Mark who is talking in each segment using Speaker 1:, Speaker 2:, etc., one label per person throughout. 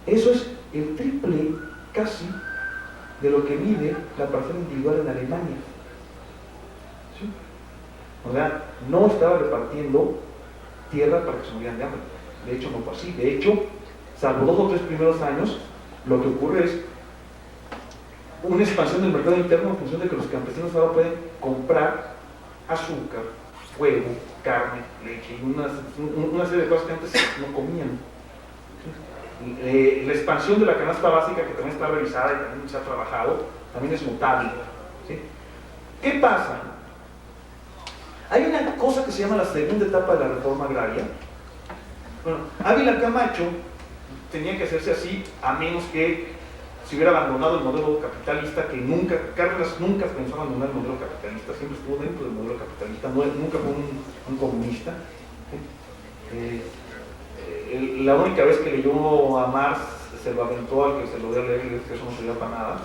Speaker 1: Eso es el triple casi de lo que mide la parcela individual en Alemania. ¿Sí? O sea, no estaba repartiendo tierra para que se murieran de hambre. De hecho, no fue así. De hecho, salvo 2 o 3 primeros años, lo que ocurre es una expansión del mercado interno en función de que los campesinos ahora pueden comprar azúcar, huevo, carne, leche y una serie de cosas que antes no comían. La expansión de la canasta básica, que también está revisada y también se ha trabajado, también es notable. ¿Sí? ¿Qué pasa? Hay una cosa que se llama la segunda etapa de la reforma agraria. Bueno, Ávila Camacho tenía que hacerse así, a menos que se hubiera abandonado el modelo capitalista, que nunca, Cárdenas nunca pensó abandonar el modelo capitalista, siempre estuvo dentro del modelo capitalista, nunca fue un comunista. ¿Sí? La única vez que leyó a Marx se lo aventó al que se lo dio a leer, que eso no servía para nada.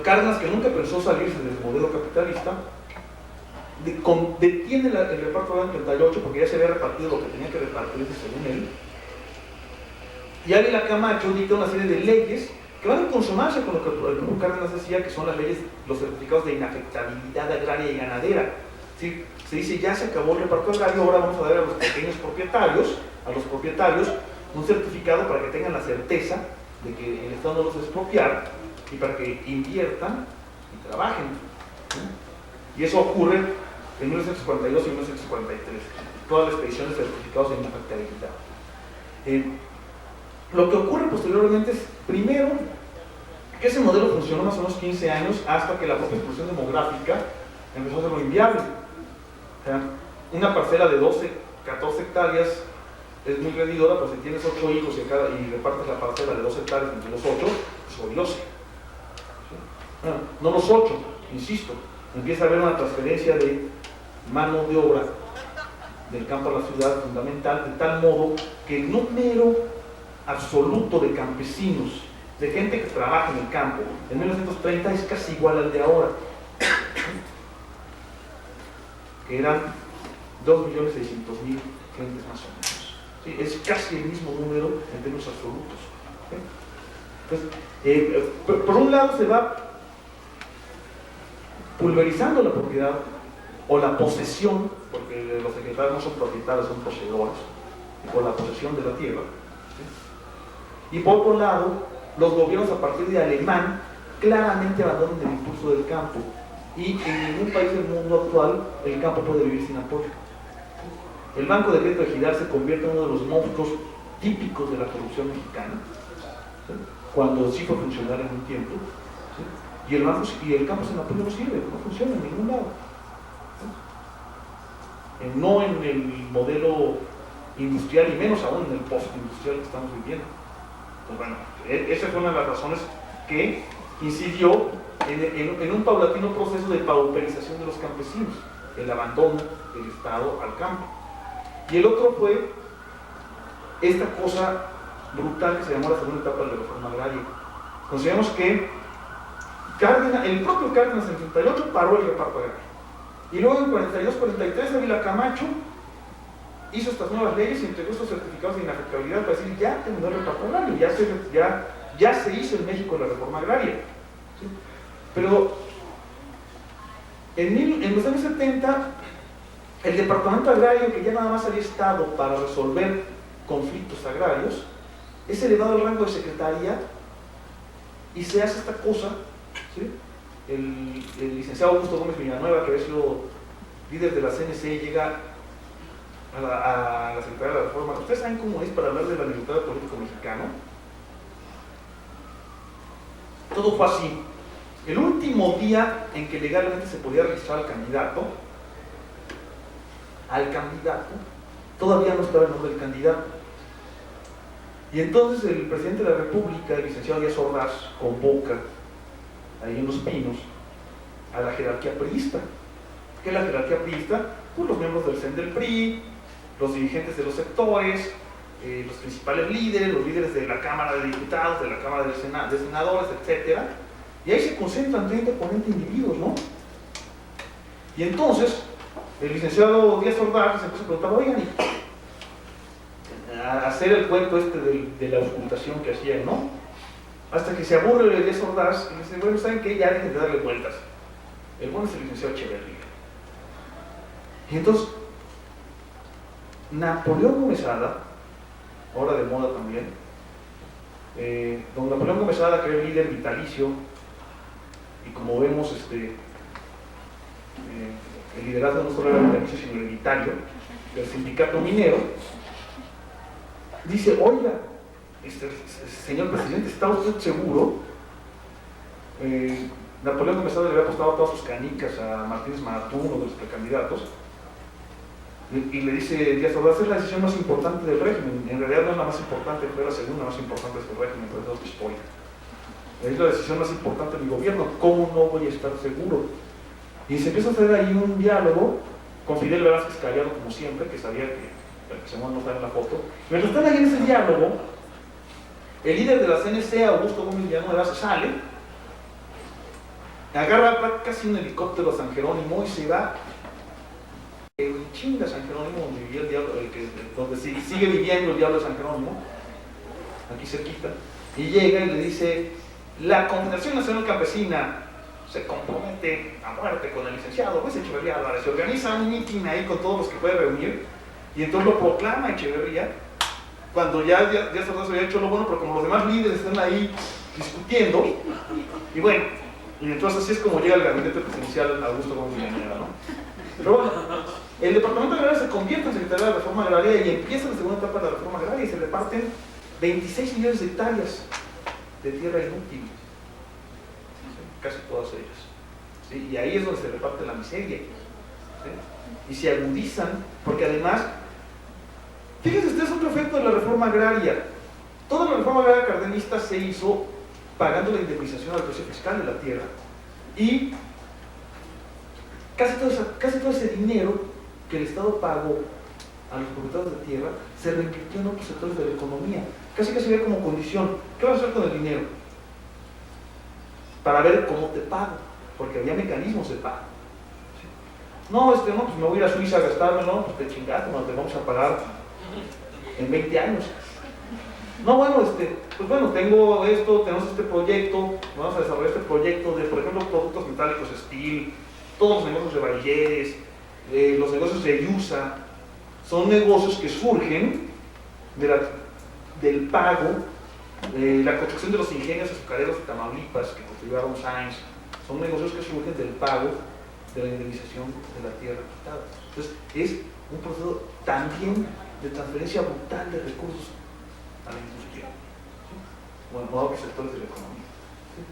Speaker 1: Cárdenas, que nunca pensó salirse del modelo capitalista, detiene el reparto en 38 porque ya se había repartido lo que tenía que repartirse según él. Y Ávila Camacho dicta una serie de leyes que van en consonancia con lo que el propio Cárdenas decía, que son las leyes, los certificados de inafectabilidad agraria y ganadera. ¿Sí? Se dice, ya se acabó el reparto agrario, ahora vamos a dar a los pequeños propietarios, un certificado para que tengan la certeza de que el Estado no los va a expropiar y para que inviertan y trabajen. ¿Sí? Y eso ocurre en 1942 y 1943, todas las expediciones de certificados de inafectabilidad. Lo que ocurre posteriormente es, primero, que ese modelo funcionó más o menos 15 años hasta que la propia explosión demográfica empezó a hacerlo inviable. O sea, una parcela de 12, 14 hectáreas es muy rendidora, pues si tienes 8 hijos y repartes la parcela de 2 hectáreas entre los 8, pues obviose. ¿Sí? Bueno, no los 8, insisto, empieza a haber una transferencia de mano de obra del campo a la ciudad fundamental, de tal modo que el número absoluto de campesinos, de gente que trabaja en el campo, en 1930 es casi igual al de ahora, que eran 2.600.000 gentes más o menos. ¿Sí? Es casi el mismo número en términos absolutos. ¿Sí? Entonces, por un lado se va pulverizando la propiedad o la posesión, porque los secretarios no son propietarios, son poseedores, o la posesión de la tierra. ¿Sí? Y por otro lado, los gobiernos a partir de Alemán claramente abandonan el impulso del campo, y en ningún país del mundo actual el campo puede vivir sin apoyo. El Banco de Crédito Ejidal se convierte en uno de los monstruos típicos de la corrupción mexicana, ¿sí? Cuando sí fue funcional en un tiempo, ¿sí? Y el campo sin apoyo no sirve, no funciona en ningún lado, ¿sí? No en el modelo industrial y menos aún en el postindustrial que estamos viviendo. Pues bueno, esa fue una de las razones que incidió en un paulatino proceso de pauperización de los campesinos, el abandono del Estado al campo. Y el otro fue esta cosa brutal que se llamó la segunda etapa de la reforma agraria. Consideramos que el propio Cárdenas en 38 paró el reparto agrario. Y luego en 42-43 Ávila Camacho hizo estas nuevas leyes y entregó estos certificados de inafectabilidad para decir, ya terminó el reparto agrario, ya se hizo en México la reforma agraria. ¿Sí? Pero en los años 70, el departamento agrario, que ya nada más había estado para resolver conflictos agrarios, es elevado al rango de secretaría y se hace esta cosa. ¿Sí? El licenciado Augusto Gómez Villanueva, que había sido líder de la CNC, llega a la Secretaría de la Reforma. ¿Ustedes saben cómo es para hablar de la libertad político mexicano? Todo fue así. El último día en que legalmente se podía registrar al candidato, todavía no estaba el nombre del candidato. Y entonces el presidente de la República, el licenciado Díaz Ordaz, convoca ahí en Los Pinos a la jerarquía priista. ¿Qué es la jerarquía priista? Pues los miembros del CEN del PRI, los dirigentes de los sectores, los principales líderes, los líderes de la Cámara de Diputados, de la Cámara de Senadores, etc. Y ahí se concentran 30 o 40 individuos, ¿no? Y entonces el licenciado Díaz Ordaz se empezó a preguntar, oigan, hacer el cuento de la auscultación que hacían, ¿no? Hasta que se aburre de Ordaz y dice, bueno, ¿saben qué? Ya dejen de darle vueltas. El bueno es el licenciado Echeverría. Y entonces, Napoleón Gómez Ada, ahora de moda también, don Napoleón Gómez Ada, que era el líder vitalicio, y como vemos, el liderazgo no solo era vitalicio, sino hereditario, del sindicato minero, dice, oiga, señor presidente, ¿está usted seguro? Napoleón Gómez Ada le había apostado todas sus canicas a Martínez Maratún, uno de los precandidatos, y le dice Díaz Ordaz, es la decisión más importante del régimen. En realidad no es la más importante, fue la segunda más importante del régimen, pero es otra historia. Es la decisión más importante de mi gobierno, ¿cómo no voy a estar seguro? Y se empieza a hacer ahí un diálogo con Fidel Velázquez callado como siempre, que sabía que se va a notar en la foto. Mientras están ahí en ese diálogo, el líder de la CNC, Augusto Gómez Villanueva, se sale, agarra casi un helicóptero a San Jerónimo y se va chinga San Jerónimo, donde vivía el diablo, donde sigue viviendo el diablo de San Jerónimo, aquí cerquita, y llega y le dice, la Confederación Nacional Campesina se compromete a muerte con el licenciado Luis Echeverría Álvarez, se organiza un mitin ahí con todos los que puede reunir, y entonces lo proclama Echeverría, cuando ya se había hecho lo bueno, pero como los demás líderes están ahí discutiendo, y bueno, y entonces así es como llega el gabinete presidencial Augusto Gómez Villanueva, ¿no? Pero bueno, el Departamento Agrario se convierte en Secretaría de la Reforma Agraria y empieza la segunda etapa de la Reforma Agraria y se reparten 26 millones de hectáreas de tierra inútil, casi todas ellas, ¿sí? Y ahí es donde se reparte la miseria, ¿sí? Y se agudizan, porque además, fíjense ustedes otro efecto de la Reforma Agraria. Toda la Reforma Agraria cardenista se hizo pagando la indemnización al precio fiscal de la tierra y casi todo ese dinero que el Estado pagó a los propietarios de tierra se reinvirtió en otros sectores de la economía. Casi había como condición, ¿qué vas a hacer con el dinero? Para ver cómo te pago, porque había mecanismos de pago. ¿Sí? No, pues me voy a ir a Suiza a gastármelo, pues te chingaste, te vamos a pagar en 20 años. No, bueno, pues bueno, tengo esto, tenemos este proyecto, vamos a desarrollar este proyecto de, por ejemplo, productos metálicos steel, todos los negocios de Valleres, los negocios de Yusa, son negocios que surgen del pago, la construcción de los ingenios azucareros de Tamaulipas que construyó Aaron Sainz, son negocios que surgen del pago de la indemnización de la tierra quitada. Entonces, es un proceso también de transferencia brutal de recursos a la industria, ¿sí? Bueno, a otros sectores de la economía. ¿Sí?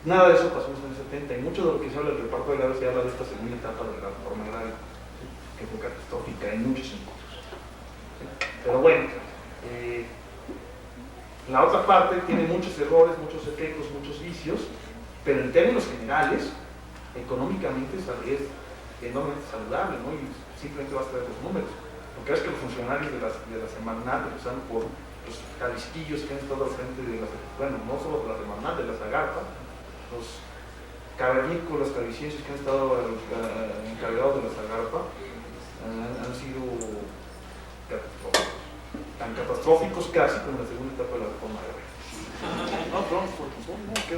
Speaker 1: Nada de eso pasó en los años 70 y mucho de lo que se habla del reparto de agrario se habla de esta segunda etapa de la reforma agraria, ¿sí? Que fue catastrófica en muchos sentidos. ¿Sí? Pero bueno, la otra parte tiene muchos errores, muchos efectos, muchos vicios, pero en términos generales, económicamente es enormemente saludable, ¿no? Y simplemente basta ver los números. Lo que es que los funcionarios de la Semarnat, empezando por los jalisquillos que han estado al frente de bueno, no solo de la Semarnat, de la Zagarpa, los cavernícolas calicienses que han estado encargados de la Zagarpa, han sido catastróficos. Tan catastróficos casi como en la segunda etapa de la reforma agraria. No, qué